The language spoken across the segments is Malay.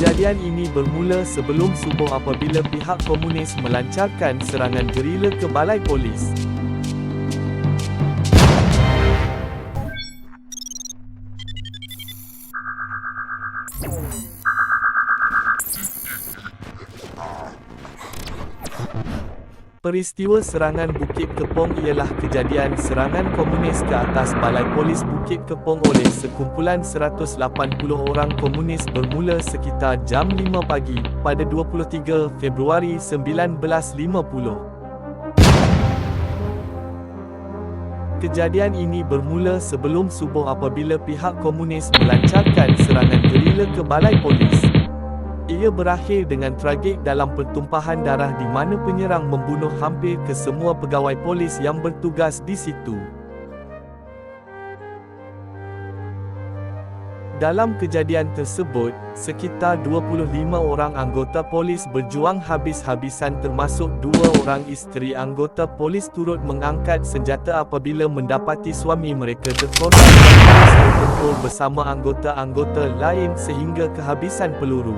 Kejadian ini bermula sebelum subuh apabila pihak komunis melancarkan serangan gerila ke balai polis. Peristiwa serangan Bukit Kepong ialah kejadian serangan komunis ke atas balai polis Bukit Kepong oleh sekumpulan 180 orang komunis bermula sekitar jam 5 pagi, pada 23 Februari 1950. Kejadian ini bermula sebelum subuh apabila pihak komunis melancarkan serangan gerila ke balai polis. Ia berakhir dengan tragik dalam pertumpahan darah di mana penyerang membunuh hampir ke semua pegawai polis yang bertugas di situ. Dalam kejadian tersebut, sekitar 25 orang anggota polis berjuang habis-habisan termasuk 2 orang isteri anggota polis turut mengangkat senjata apabila mendapati suami mereka terkorban dan terus bertempur bersama anggota-anggota lain sehingga kehabisan peluru.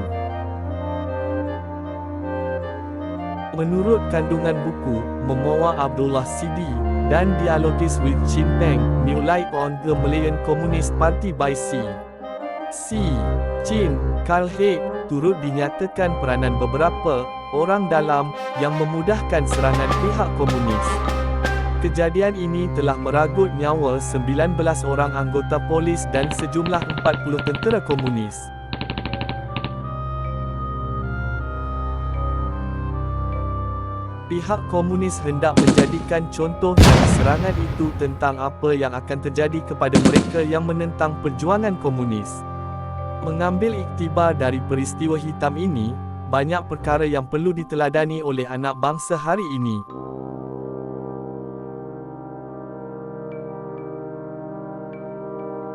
Menurut kandungan buku, Memoir Abdullah Sidi, dan Dialogues with Chin Peng, New Light on the Malayan Communist Party by C. Chin, Carl Haig, turut dinyatakan peranan beberapa orang dalam yang memudahkan serangan pihak komunis. Kejadian ini telah meragut nyawa 19 orang anggota polis dan sejumlah 40 tentera komunis. Pihak komunis hendak menjadikan contoh dari serangan itu tentang apa yang akan terjadi kepada mereka yang menentang perjuangan komunis. Mengambil iktibar dari peristiwa hitam ini, banyak perkara yang perlu diteladani oleh anak bangsa hari ini.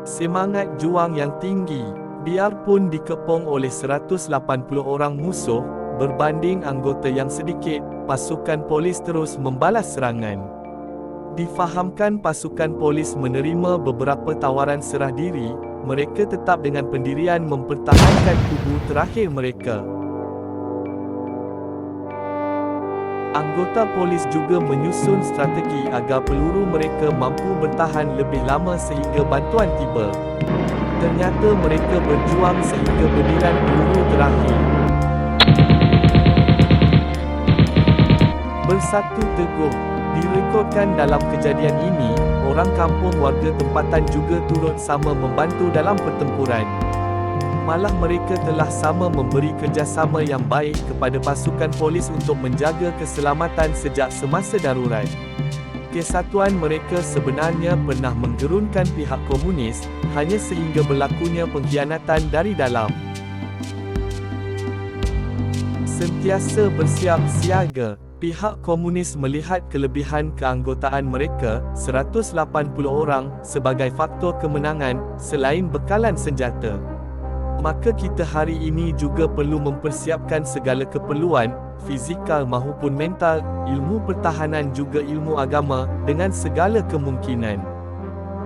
Semangat juang yang tinggi, biarpun dikepung oleh 180 orang musuh, berbanding anggota yang sedikit, pasukan polis terus membalas serangan. Difahamkan pasukan polis menerima beberapa tawaran serah diri, mereka tetap dengan pendirian mempertahankan kubu terakhir mereka. Anggota polis juga menyusun strategi agar peluru mereka mampu bertahan lebih lama sehingga bantuan tiba. Ternyata mereka berjuang sehingga butiran peluru terakhir. Bersatu Teguh, direkodkan dalam kejadian ini, orang kampung warga tempatan juga turut sama membantu dalam pertempuran. Malah mereka telah sama memberi kerjasama yang baik kepada pasukan polis untuk menjaga keselamatan sejak semasa darurat. Kesatuan mereka sebenarnya pernah menggerunkan pihak komunis, hanya sehingga berlakunya pengkhianatan dari dalam. Sentiasa bersiap siaga. Pihak komunis melihat kelebihan keanggotaan mereka, 180 orang, sebagai faktor kemenangan, selain bekalan senjata. Maka kita hari ini juga perlu mempersiapkan segala keperluan, fizikal maupun mental, ilmu pertahanan juga ilmu agama, dengan segala kemungkinan.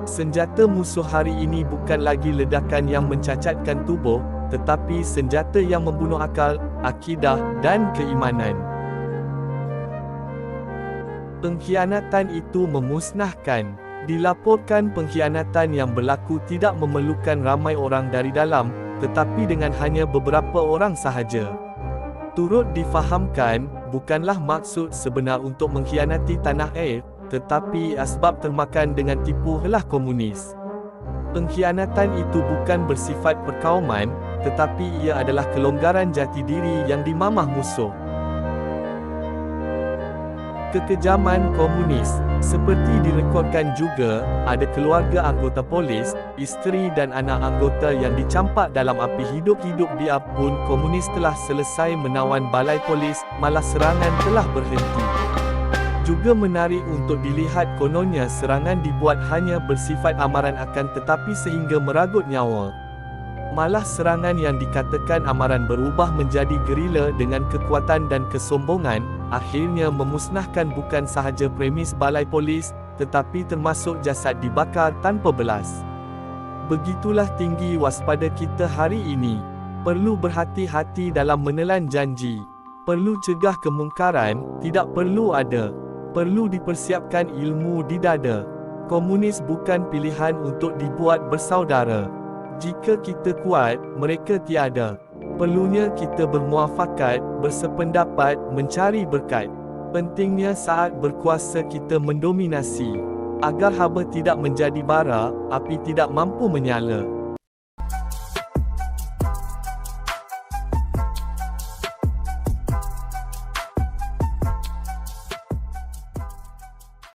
Senjata musuh hari ini bukan lagi ledakan yang mencacatkan tubuh, tetapi senjata yang membunuh akal, akidah, dan keimanan. Pengkhianatan itu memusnahkan. Dilaporkan pengkhianatan yang berlaku tidak memerlukan ramai orang dari dalam, tetapi dengan hanya beberapa orang sahaja. Turut difahamkan, bukanlah maksud sebenar untuk mengkhianati tanah air, tetapi asbab termakan dengan tipu helah komunis. Pengkhianatan itu bukan bersifat perkauman, tetapi ia adalah kelonggaran jati diri yang dimamah musuh. Kekejaman komunis, seperti direkodkan juga, ada keluarga anggota polis, isteri dan anak anggota yang dicampak dalam api hidup-hidup biarpun komunis telah selesai menawan balai polis, malah serangan telah berhenti. Juga menarik untuk dilihat kononnya serangan dibuat hanya bersifat amaran akan tetapi sehingga meragut nyawa. Malah serangan yang dikatakan amaran berubah menjadi gerila dengan kekuatan dan kesombongan, akhirnya memusnahkan bukan sahaja premis balai polis, tetapi termasuk jasad dibakar tanpa belas. Begitulah tinggi waspada kita hari ini. Perlu berhati-hati dalam menelan janji. Perlu cegah kemungkaran, tidak perlu ada. Perlu dipersiapkan ilmu di dada. Komunis bukan pilihan untuk dibuat bersaudara. Jika kita kuat, mereka tiada. Perlunya kita bermuafakat, bersependapat, mencari berkat. Pentingnya saat berkuasa kita mendominasi. Agar haba tidak menjadi bara, api tidak mampu menyala.